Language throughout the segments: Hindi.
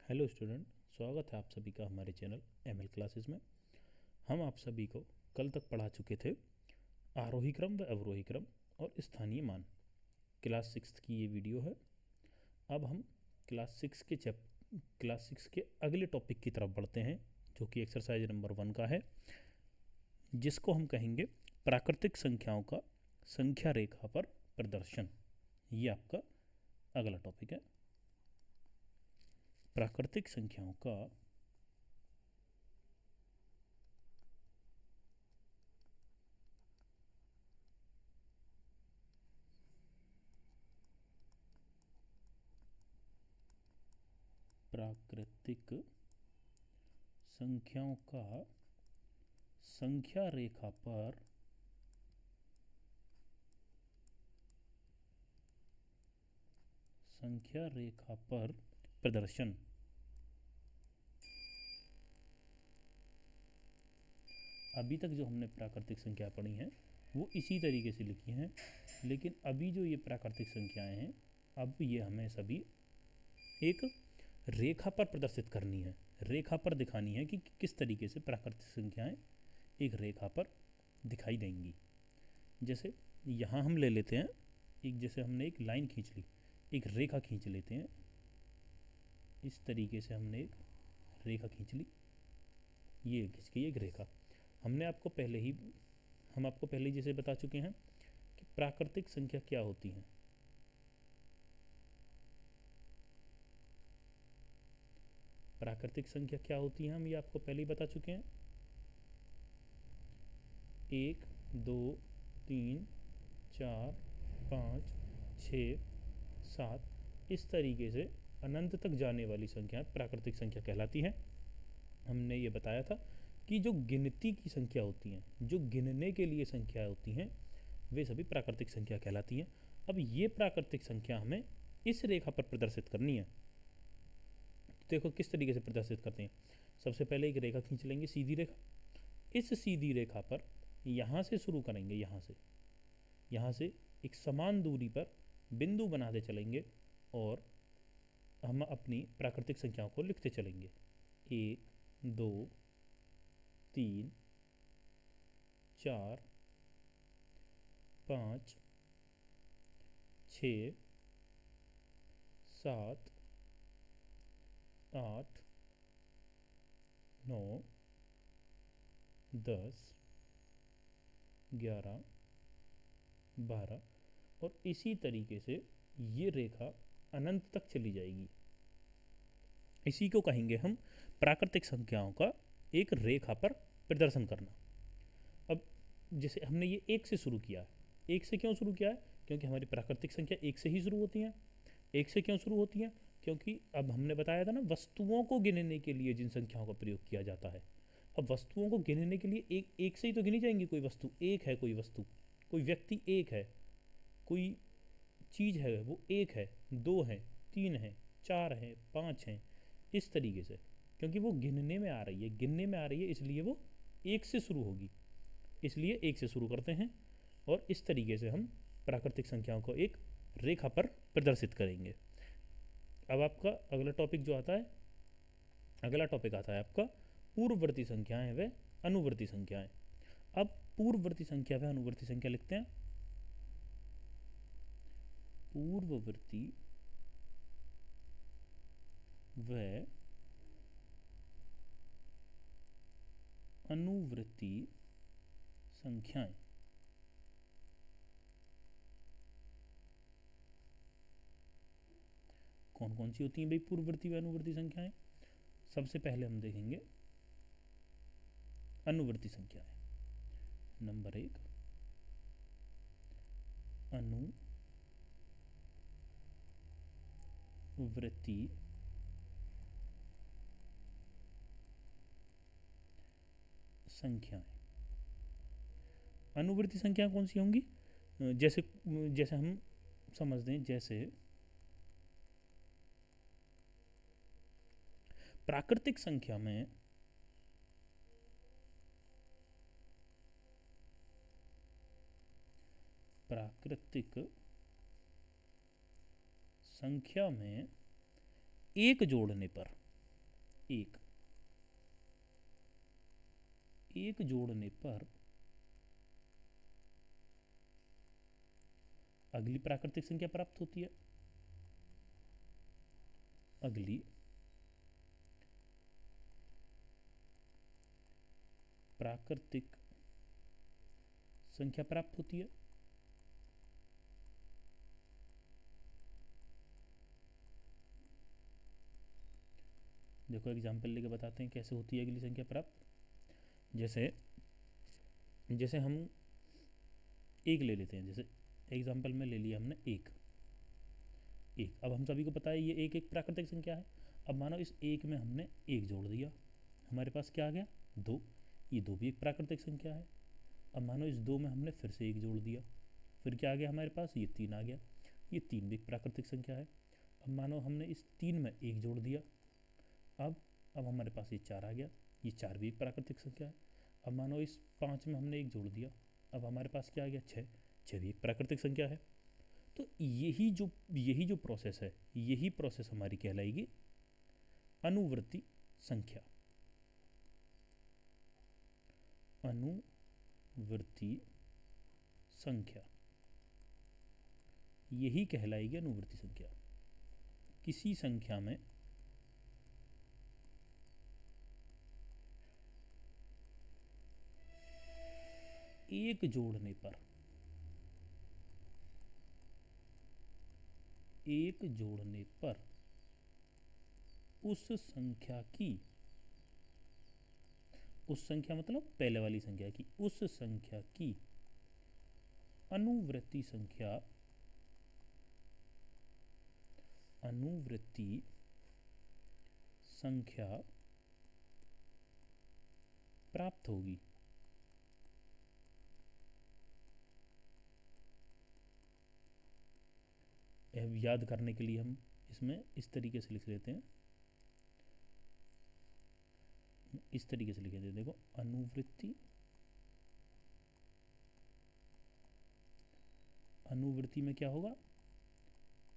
हेलो स्टूडेंट, स्वागत है आप सभी का हमारे चैनल एमएल क्लासेस में। हम आप सभी को कल तक पढ़ा चुके थे आरोही क्रम व अवरोही क्रम और स्थानीय मान। क्लास 6 की ये वीडियो है। अब हम क्लास 6 के अगले टॉपिक की तरफ बढ़ते हैं, जो कि एक्सरसाइज नंबर 1 का है, जिसको हम कहेंगे प्राकृतिक संख्याओं का संख्या रेखा पर प्रदर्शन। ये आपका अगला टॉपिक है, प्राकृतिक संख्याओं का प्राकृतिक संख्याओं का संख्या रेखा पर प्रदर्शन। अभी तक जो हमने प्राकृतिक संख्या पढ़ी हैं वो इसी तरीके से लिखी हैं, लेकिन अभी जो ये प्राकृतिक संख्याएं हैं, अब ये हमें सभी एक रेखा पर प्रदर्शित करनी है, रेखा पर दिखानी है कि किस तरीके से प्राकृतिक संख्याएं एक रेखा पर दिखाई देंगी। जैसे यहाँ हम ले लेते हैं जैसे हमने एक लाइन खींच ली, एक रेखा खींच लेते हैं। इस तरीके से हमने एक रेखा खींच ली, ये खींच के एक रेखा। हम आपको पहले जैसे बता चुके हैं कि प्राकृतिक संख्या क्या होती है। प्राकृतिक संख्या क्या होती है हम ये आपको पहले ही बता चुके हैं। 1, 2, 3, 4, 5, 6, 7 इस तरीके से अनंत तक जाने वाली संख्या प्राकृतिक संख्या कहलाती है। हमने ये बताया था कि जो गिनती की संख्या होती हैं, जो गिनने के लिए संख्या होती हैं, वे सभी प्राकृतिक संख्या कहलाती हैं। अब ये प्राकृतिक संख्या हमें इस रेखा पर प्रदर्शित करनी है। तो देखो किस तरीके से प्रदर्शित करते हैं। सबसे पहले एक रेखा खींच लेंगे, सीधी रेखा। इस सीधी रेखा पर यहाँ से शुरू करेंगे, यहाँ से एक समान दूरी पर बिंदु बनाते चलेंगे और हम अपनी प्राकृतिक संख्याओं को लिखते चलेंगे। 1, 2, 3, 4, 5, 6, 7, 8, 9, 10, 11, 12 और इसी तरीके से ये रेखा अनंत तक चली जाएगी। इसी को कहेंगे हम प्राकृतिक संख्याओं का एक रेखा पर प्रदर्शन करना। अब जैसे हमने ये 1 से शुरू किया है, 1 से क्यों शुरू किया है? क्योंकि हमारी प्राकृतिक संख्या 1 से ही शुरू होती हैं। 1 से क्यों शुरू होती हैं? क्योंकि अब हमने बताया था ना, वस्तुओं को गिनने के लिए जिन संख्याओं का प्रयोग किया जाता है। अब वस्तुओं को गिनने के लिए एक से ही तो गिनी जाएंगी। कोई वस्तु एक है, कोई वस्तु, कोई व्यक्ति एक है, कोई चीज़ है वो एक है, 2 है, 3 है, 4 है, 5 है, इस तरीके से। क्योंकि वो गिनने में आ रही है, इसलिए वो 1 से शुरू होगी, इसलिए 1 से शुरू करते हैं और इस तरीके से हम प्राकृतिक संख्याओं को एक रेखा पर प्रदर्शित करेंगे। अब आपका अगला टॉपिक आता है आपका पूर्ववर्ती संख्याएं व अनुवर्ती संख्याएं। अब पूर्ववर्ती संख्या व अनुवर्ती संख्या लिखते हैं। पूर्ववर्ती व अनुवर्ती संख्याएं। कौन कौन सी होती हैं भाई पूर्ववर्ती व अनुवर्ती संख्याएं? सबसे पहले हम देखेंगे अनुवर्ती संख्याएं। नंबर 1, अनुवर्ती संख्याएं। अनुवर्ती संख्या कौन सी होंगी? जैसे हम समझ दें, जैसे प्राकृतिक संख्या में एक जोड़ने पर एक, एक जोड़ने पर अगली प्राकृतिक संख्या प्राप्त होती है। अगली प्राकृतिक संख्या प्राप्त होती है। देखो एग्जाम्पल लेके बताते हैं कैसे होती है अगली संख्या प्राप्त। जैसे जैसे हम एक ले लेते हैं, जैसे एग्जाम्पल में ले लिया हमने एक। अब हम सभी को पता है ये एक प्राकृतिक संख्या है। अब मानो इस एक में हमने एक जोड़ दिया, हमारे पास क्या आ गया? दो। ये दो भी एक प्राकृतिक संख्या है। अब मानो इस दो में हमने फिर से एक जोड़ दिया, फिर क्या आ गया हमारे पास? ये तीन आ गया। ये तीन भी एक प्राकृतिक संख्या है। अब मानो हमने इस तीन में एक जोड़ दिया, अब हमारे पास ये चार आ गया। ये चार भी एक प्राकृतिक संख्या है। अब मानो इस पाँच में हमने एक जोड़ दिया, अब हमारे पास क्या आ गया? छः। छः भी एक प्राकृतिक संख्या है। तो यही जो प्रोसेस है, यही प्रोसेस हमारी कहलाएगी अनुवर्ती संख्या। अनुवर्ती संख्या यही कहलाएगी अनुवर्ती संख्या। किसी संख्या में एक जोड़ने पर, एक जोड़ने पर उस संख्या की, उस संख्या मतलब पहले वाली संख्या की, उस संख्या की अनुवृत्ति संख्या, अनुवृत्ति संख्या प्राप्त होगी। याद करने के लिए हम इसमें इस तरीके से लिख लेते हैं, इस तरीके से लिखे थे। देखो अनुवृत्ति, अनुवृत्ति में क्या होगा?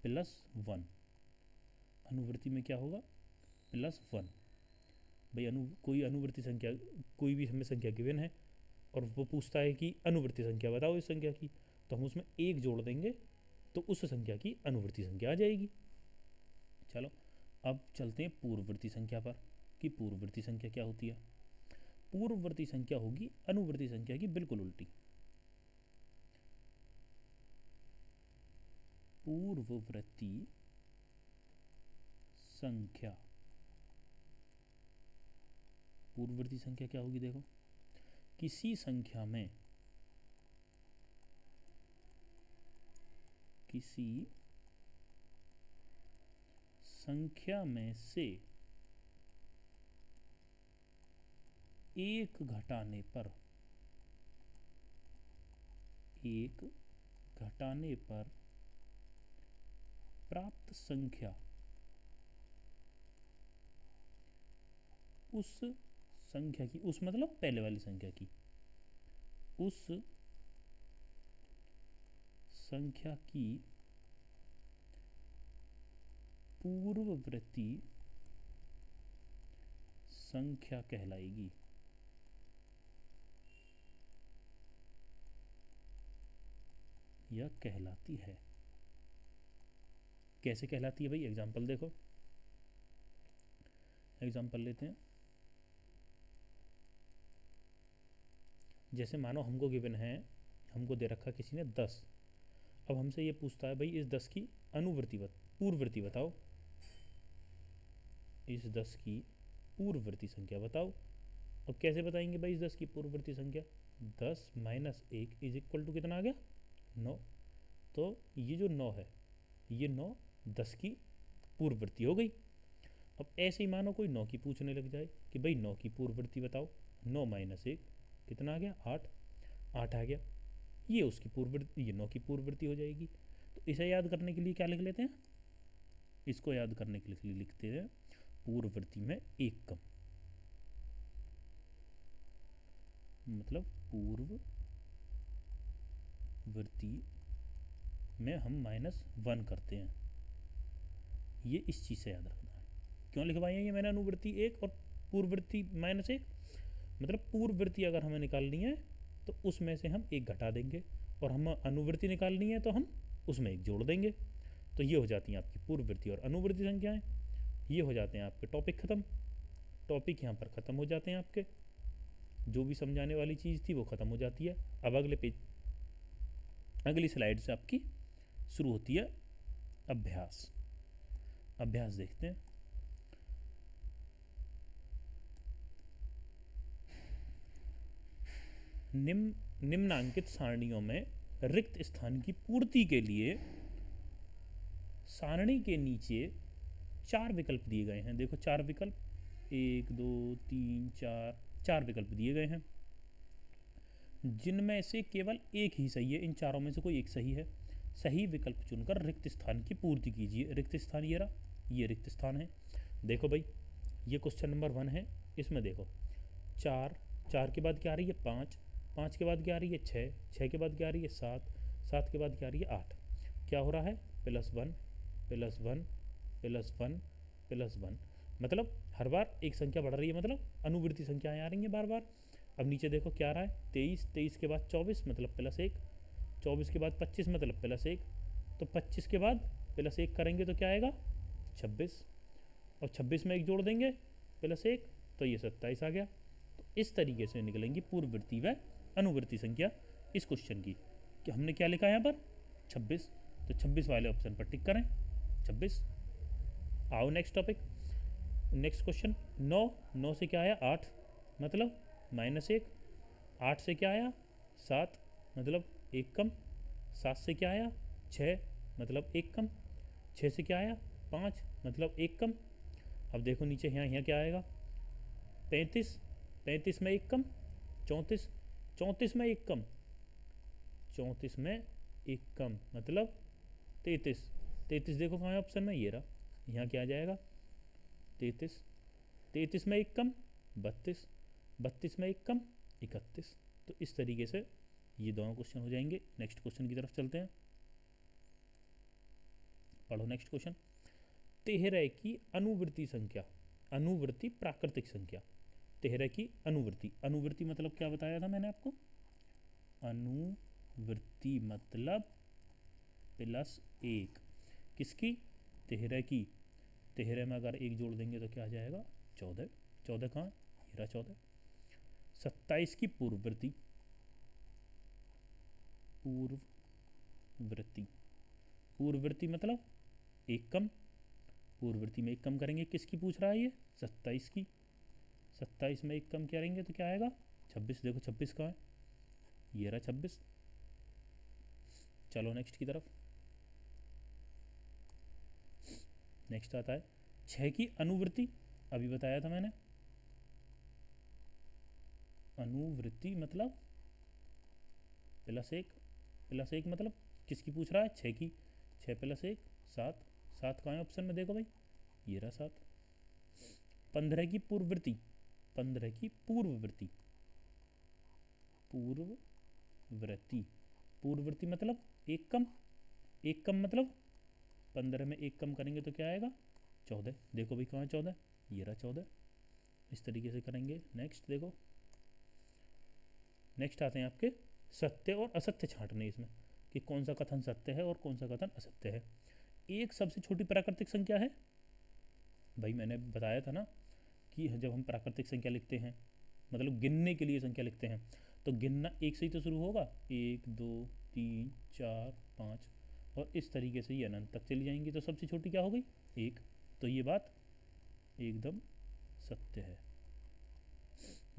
Plus one. अनुवृत्ति में क्या होगा? Plus one. भाई कोई अनुवृत्ति संख्या, कोई भी हमें संख्या गिवन है और वो पूछता है कि अनुवृत्ति संख्या बताओ इस संख्या की, तो हम उसमें एक जोड़ देंगे तो उस संख्या की अनुवृत्ति संख्या आ जाएगी। चलो अब चलते हैं पूर्ववर्ती संख्या पर कि पूर्ववर्ती संख्या क्या होती है। पूर्ववर्ती संख्या होगी अनुवृत्ति संख्या की बिल्कुल उल्टी। पूर्ववर्ती संख्या, पूर्ववर्ती संख्या क्या होगी? देखो किसी संख्या में, किसी संख्या में से एक घटाने पर, एक घटाने पर प्राप्त संख्या उस संख्या की, उस मतलब पहले वाली संख्या की, उस संख्या की पूर्ववर्ती संख्या कहलाएगी। यह कहलाती है। कैसे कहलाती है भाई? एग्जाम्पल देखो, एग्जाम्पल लेते हैं। जैसे मानो हमको गिवन है, हमको दे रखा किसी ने 10। अब हमसे ये पूछता है भाई इस 10 की अनुवृत्ति पूर्ववर्ती बताओ, इस 10 की पूर्ववर्ती संख्या बताओ। अब कैसे बताएंगे भाई इस 10 की पूर्ववर्ती संख्या? 10 माइनस 1 इज इक्वल टू कितना आ गया? 9। तो ये जो 9 है, ये 9 10 की पूर्ववर्ती हो गई। अब ऐसे ही मानो कोई 9 की पूछने लग जाए कि भाई 9 की पूर्ववर्ती बताओ। 9 माइनस 1 कितना आ गया? 8। 8 आ गया, ये उसकी पूर्ववर्ती, ये 9 की पूर्ववर्ती हो जाएगी। तो इसे याद करने के लिए क्या लिख लेते हैं? इसको याद करने के लिए लिखते हैं पूर्ववर्ती में एक कम, मतलब पूर्ववर्ती में हम -1 करते हैं। ये इस चीज़ से याद रखना है। क्यों लिखवाई है ये मैंने अनुवृत्ति 1 और पूर्ववृत्ति -1? मतलब पूर्ववृत्ति अगर हमें निकालनी है तो उसमें से हम 1 घटा देंगे, और हम अनुवृत्ति निकालनी है तो हम उसमें 1 जोड़ देंगे। तो ये हो जाती हैं आपकी पूर्ववृत्ति और अनुवृत्ति संख्याएं। ये हो जाते हैं आपके टॉपिक ख़त्म। टॉपिक यहाँ पर ख़त्म हो जाते हैं आपके, जो भी समझाने वाली चीज़ थी वो ख़त्म हो जाती है। अब अगले पेज, अगली स्लाइड से आपकी शुरू होती है अभ्यास। अभ्यास देखते हैं। निम्नांकित सारणियों में रिक्त स्थान की पूर्ति के लिए सारणी के नीचे 4 विकल्प दिए गए हैं। देखो 4 विकल्प, 1 2 3 4 विकल्प दिए गए हैं, जिनमें से केवल एक ही सही है। इन चारों में से कोई एक सही है। सही विकल्प चुनकर रिक्त स्थान की पूर्ति कीजिए। रिक्त स्थान ये रहा, ये रिक्त स्थान है। देखो भाई, ये क्वेश्चन नंबर 1 है। इसमें देखो 4, 4 के बाद क्या आ रही है 5, 5 के बाद क्या आ रही है 6, 6 के बाद क्या आ रही है 7, 7 के बाद क्या आ रही है 8। क्या हो रहा है +1 +1 +1 +1, मतलब हर बार एक संख्या बढ़ रही है, मतलब अनुवृत्ति संख्याएं आ रही हैं बार बार। अब नीचे देखो क्या आ रहा है 23, 23 के बाद 24 मतलब +1, 24 के बाद 25 मतलब +1, तो 25 के बाद +1 करेंगे तो क्या आएगा 26, और 26 में 1 जोड़ देंगे +1, तो ये 27 आ गया। तो इस तरीके से निकलेंगी पूर्ववृत्ति व अनुवृत्ति संख्या इस क्वेश्चन की। कि हमने क्या लिखा है यहाँ पर 26, तो 26 वाले ऑप्शन पर टिक करें 26। आओ नेक्स्ट टॉपिक, नेक्स्ट क्वेश्चन। 9, 9 से क्या आया 8, मतलब -1। 8 से क्या आया 7, मतलब 1 कम। 7 से क्या आया 6, मतलब 1 कम। 6 से क्या आया 5, मतलब 1 कम। अब देखो नीचे यहाँ क्या आएगा 35, 35 में 1 कम 34, 34 में 1 कम 34 में 1 कम, मतलब 33, 33 देखो कहाँ है ऑप्शन में, ये रहा। यहाँ क्या आ जाएगा 33, 33 में 1 कम 32, 32 में 1 कम 31। तो इस तरीके से ये दोनों क्वेश्चन हो जाएंगे। नेक्स्ट क्वेश्चन की तरफ चलते हैं, पढ़ो नेक्स्ट क्वेश्चन। 13 की अनुवृत्ति संख्या, अनुवृत्ति प्राकृतिक संख्या। 13 की अनुवृत्ति, अनुवृत्ति मतलब क्या बताया था मैंने आपको, अनुवृत्ति मतलब +1 किसकी 13 की। 13 में अगर 1 जोड़ देंगे तो क्या आ जाएगा 14, 14 कहाँ ये रहा 14। 27 की पूर्ववृत्ति, पूर्ववृत्ति, पूर्ववृत्ति मतलब 1 कम, पूर्ववृत्ति में 1 कम करेंगे, किसकी पूछ रहा है ये 27 की। 27 में 1 कम करेंगे तो क्या आएगा 26, देखो 26 कहाँ है ये रहा 26। चलो नेक्स्ट की तरफ। नेक्स्ट आता है 6 की अनुवृत्ति, अभी बताया था मैंने, अनुवृत्ति मतलब +1, +1 मतलब किसकी पूछ रहा है 6 की। 6 + 1 7, 7 कहाँ है ऑप्शन में, देखो भाई ये रहा 7। 15 की पूर्ववृत्ति, 15 की पूर्ववृत्ति, पूर्ववृत्ति, पूर्ववृत्ति मतलब 1 कम, 1 कम मतलब 15 में 1 कम करेंगे तो क्या आएगा 14, देखो भाई कहाँ 14 ये रहा 14। इस तरीके से करेंगे। नेक्स्ट देखो, नेक्स्ट आते हैं आपके सत्य और असत्य छांटने, इसमें कि कौन सा कथन सत्य है और कौन सा कथन असत्य है। एक सबसे छोटी प्राकृतिक संख्या है, भाई मैंने बताया था ना कि जब हम प्राकृतिक संख्या लिखते हैं मतलब गिनने के लिए संख्या लिखते हैं तो गिनना 1 से ही तो शुरू होगा, 1 2 3 4 5, और इस तरीके से ये अनंत तक चली जाएंगी। तो सबसे छोटी क्या हो गई 1, तो ये बात एकदम सत्य है।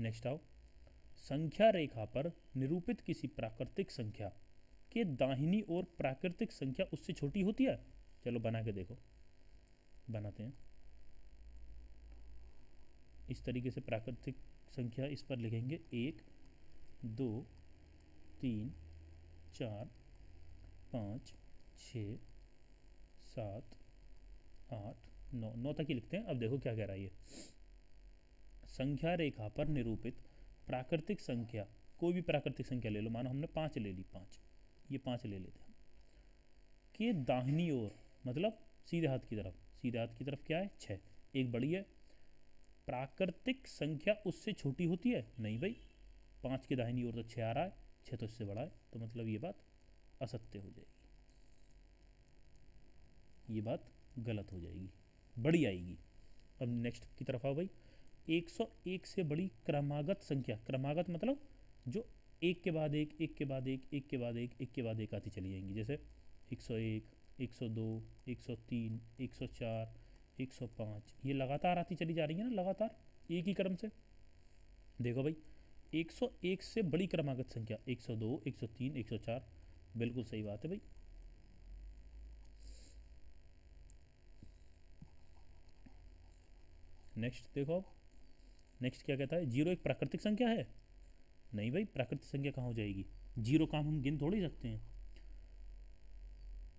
नेक्स्ट आओ, संख्या रेखा पर निरूपित किसी प्राकृतिक संख्या के दाहिनी ओर प्राकृतिक संख्या उससे छोटी होती है। चलो बना के देखो, बनाते हैं। इस तरीके से प्राकृतिक संख्या इस पर लिखेंगे 1 2 3 4 5 6 7 8 9, 9 तक ही लिखते हैं। अब देखो क्या कह रहा है ये, संख्या रेखा पर निरूपित प्राकृतिक संख्या, कोई भी प्राकृतिक संख्या ले लो, मानो हमने 5 ले ली, 5 ये 5 ले लेते हैं, के दाहिनी ओर मतलब सीधे हाथ की तरफ, सीधे हाथ की तरफ क्या है 6, एक बड़ी है। प्राकृतिक संख्या उससे छोटी होती है? नहीं भाई, 5 की दाहिनी ओर तो 6 आ रहा है, 6 तो इससे बड़ा है, तो मतलब ये बात असत्य हो जाएगी, ये बात गलत हो जाएगी, बड़ी आएगी। अब नेक्स्ट की तरफ आओ भाई। 101 से बड़ी क्रमागत संख्या, क्रमागत मतलब जो एक के बाद एक, एक के बाद एक, एक के बाद एक, एक के बाद एक आती चली जाएंगी, जैसे 101, 102, 103, 104, 105, ये लगातार आती चली जा रही है ना, लगातार एक ही क्रम से। देखो भाई, 101 से बड़ी क्रमागत संख्या 102, 103, 104, बिल्कुल सही बात है भाई। नेक्स्ट देखो, अब नेक्स्ट क्या कहता है, जीरो एक प्राकृतिक संख्या है? नहीं भाई, प्राकृतिक संख्या कहाँ हो जाएगी, जीरो काम हम गिन थोड़ी सकते हैं।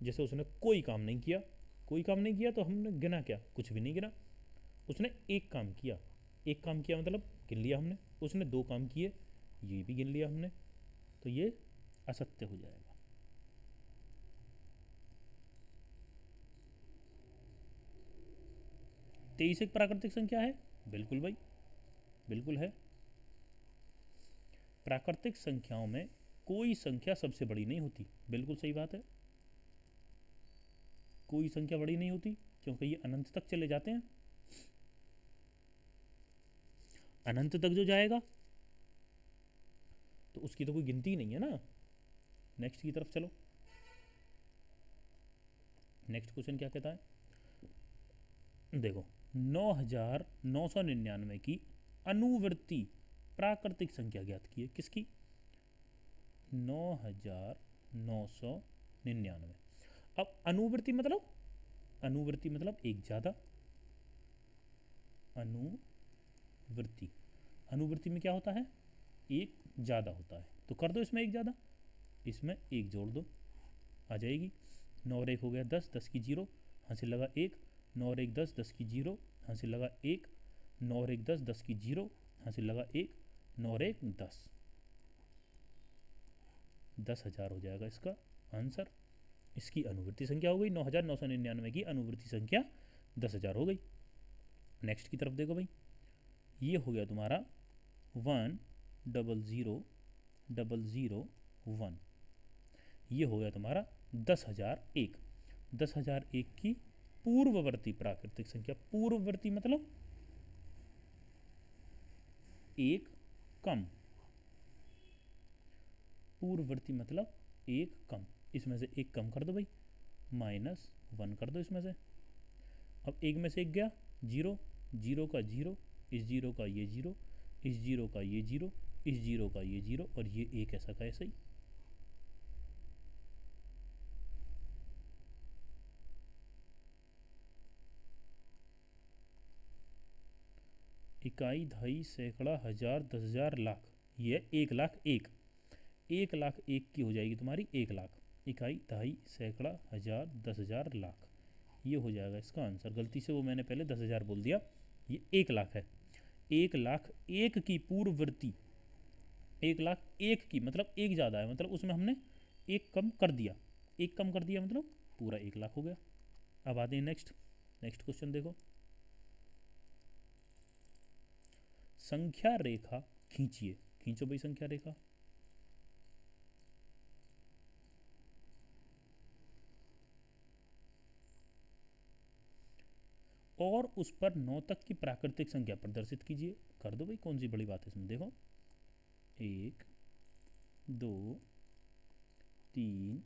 जैसे उसने कोई काम नहीं किया, कोई काम नहीं किया तो हमने गिना क्या, कुछ भी नहीं गिना। उसने एक काम किया, एक काम किया मतलब गिन लिया हमने। उसने दो काम किए, ये भी गिन लिया हमने, तो ये असत्य हो जाएगा। तेईस एक प्राकृतिक संख्या है? बिल्कुल भाई, बिल्कुल है। प्राकृतिक संख्याओं में कोई संख्या सबसे बड़ी नहीं होती, बिल्कुल सही बात है, कोई संख्या बड़ी नहीं होती, क्योंकि ये अनंत तक चले जाते हैं। अनंत तक जो जाएगा तो उसकी तो कोई गिनती नहीं है ना। नेक्स्ट की तरफ चलो। नेक्स्ट क्वेश्चन क्या कहता है, देखो, 9999 की अनुवर्ती प्राकृतिक संख्या ज्ञात की है, किसकी? 9999। अब अनुवर्ती मतलब, अनुवर्ती मतलब एक ज्यादा, अनुवर्ती, अनुवर्ती में क्या होता है, एक ज्यादा होता है, तो कर दो इसमें एक ज्यादा, इसमें एक जोड़ दो, आ जाएगी। 9 और 1 हो गया 10, 10 की जीरो, हासिल लगा 1, 9 और 1 10, 10 की जीरो, हासिल लगा 1, 9 और 1 10, 10 की जीरो, हासिल लगा 1, 9 और 1 10, 10,000 हो जाएगा इसका आंसर। इसकी अनुवर्ती संख्या हो गई 9999 की अनुवर्ती संख्या 10,000 हो गई। नेक्स्ट की तरफ देखो भाई, ये हो गया तुम्हारा 100,001, ये हो गया तुम्हारा 10,001। 10,001 की पूर्ववर्ती प्राकृतिक संख्या, पूर्ववर्ती मतलब एक कम, पूर्ववर्ती मतलब एक कम, इसमें से एक कम कर दो भाई, -1 कर दो इसमें से। अब एक में से एक गया जीरो, जीरो का जीरो, इस जीरो का ये जीरो, इस जीरो का ये जीरो, इस जीरो का ये जीरो, और ये एक ऐसा का ऐसा ही। इकाई, दहाई, सैकड़ा, हजार, 10,000, लाख, ये 1,00,000 एक, 1,00,000 एक की हो जाएगी तुम्हारी 1,00,000। इकाई, दहाई, सैकड़ा, हजार, 10,000, लाख, ये हो जाएगा इसका आंसर। गलती से वो मैंने पहले 10,000 बोल दिया, ये 1,00,000 है। 1,00,000 एक की पूर्ववर्ती, 1,00,000 एक की मतलब एक ज़्यादा है, मतलब उसमें हमने एक कम कर दिया, एक कम कर दिया मतलब पूरा 1,00,000 हो गया। अब आते हैं नेक्स्ट, नेक्स्ट क्वेश्चन देखो, संख्या रेखा खींचिए, खींचो भाई संख्या रेखा। और उस पर 9 तक की प्राकृतिक संख्या प्रदर्शित कीजिए। कर दो भाई, कौन सी बड़ी बात है इसमें, देखो 1 2 3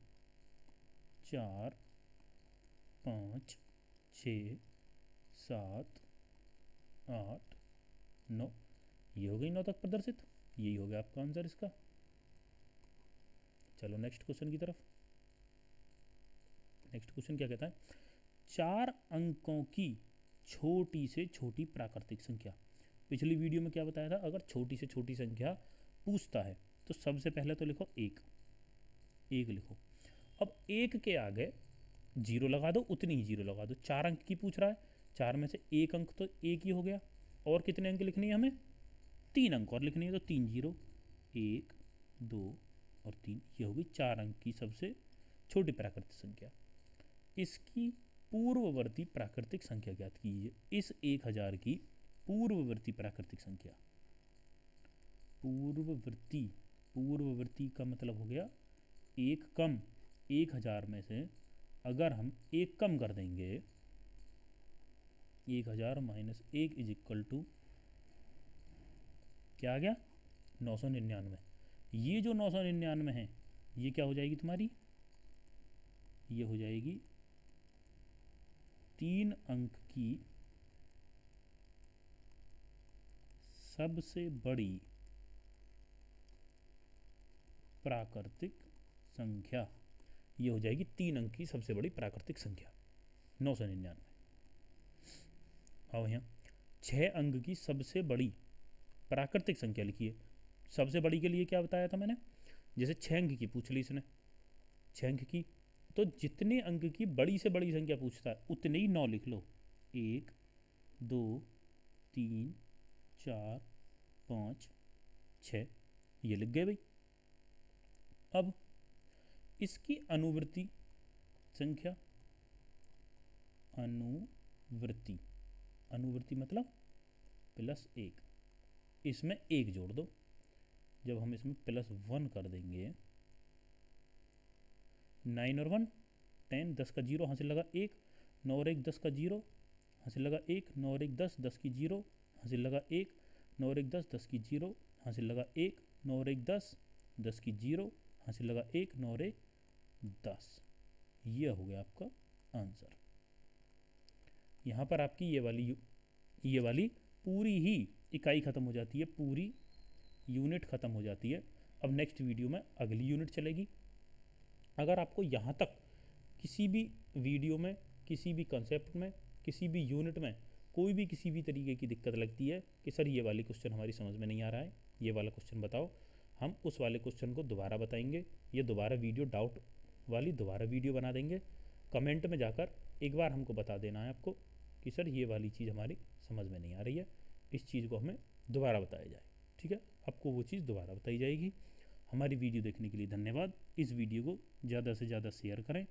4 5 6 7 8 9, ये हो गई 9 तक प्रदर्शित, यही हो गया आपका आंसर इसका। चलो नेक्स्ट क्वेश्चन की तरफ। नेक्स्ट क्वेश्चन क्या कहता है, 4 अंकों की छोटी से छोटी प्राकृतिक संख्या। पिछली वीडियो में क्या बताया था, अगर छोटी से छोटी संख्या पूछता है तो सबसे पहले तो लिखो एक, एक लिखो। अब एक के आगे जीरो लगा दो, उतनी ही जीरो लगा दो। 4 अंक की पूछ रहा है, 4 में से एक अंक तो एक ही हो गया, और कितने अंक लिखनी है हमें, 3 अंक और लिखनी है, तो 3 जीरो, 1 2 और 3, ये होगी 4 अंक की सबसे छोटी प्राकृतिक संख्या। इसकी पूर्ववर्ती प्राकृतिक संख्या ज्ञात कीजिए। इस 1000 की पूर्ववर्ती प्राकृतिक संख्या, पूर्ववर्ती, पूर्ववर्ती का मतलब हो गया एक कम, 1000 में से अगर हम एक कम कर देंगे, 1000 माइनस 1 इज इक्वल टू क्या आ गया 999। ये जो 999 है ये क्या हो जाएगी तुम्हारी, ये हो जाएगी 3 अंक की सबसे बड़ी प्राकृतिक संख्या। ये हो जाएगी 3 अंक की सबसे बड़ी प्राकृतिक संख्या 999। आओ यहाँ 6 अंक की सबसे बड़ी प्राकृतिक संख्या लिखिए। सबसे बड़ी के लिए क्या बताया था मैंने, जैसे 6 अंक की पूछ ली इसने, 6 अंक की, तो जितने अंक की बड़ी से बड़ी संख्या पूछता है उतने ही 9 लिख लो। 1 2 3 4 5 6, ये लिख गए भाई। अब इसकी अनुवृत्ति संख्या, अनुवृत्ति, अनुवृत्ति मतलब +1, इसमें 1 जोड़ दो। जब हम इसमें +1 कर देंगे, 9 और 1 10, 10 का 0 हासिल लगा 1, 9 और 1 10 का 0 हासिल लगा 1, 9 और 1 10, 10 की 0 हासिल लगा 1, 9 और 1 10, 10 की 0 हासिल लगा 1, 9 और 1 10, 10 की 0 हासिल लगा 1, 9 और 1 10। ये हो गया आपका आंसर। यहाँ पर आपकी ये वाली पूरी ही इकाई ख़त्म हो जाती है, पूरी यूनिट ख़त्म हो जाती है। अब नेक्स्ट वीडियो में अगली यूनिट चलेगी। अगर आपको यहाँ तक किसी भी वीडियो में, किसी भी कंसेप्ट में, किसी भी यूनिट में कोई भी किसी भी तरीके की दिक्कत लगती है कि सर ये वाली क्वेश्चन हमारी समझ में नहीं आ रहा है, ये वाला क्वेश्चन बताओ, हम उस वाले क्वेश्चन को दोबारा बताएंगे। ये दोबारा वीडियो, डाउट वाली दोबारा वीडियो बना देंगे। कमेंट में जाकर एक बार हमको बता देना है आपको कि सर ये वाली चीज़ हमारी समझ में नहीं आ रही है, इस चीज़ को हमें दोबारा बताया जाए। ठीक है, आपको वो चीज़ दोबारा बताई जाएगी। हमारी वीडियो देखने के लिए धन्यवाद। इस वीडियो को ज़्यादा से ज़्यादा शेयर करें।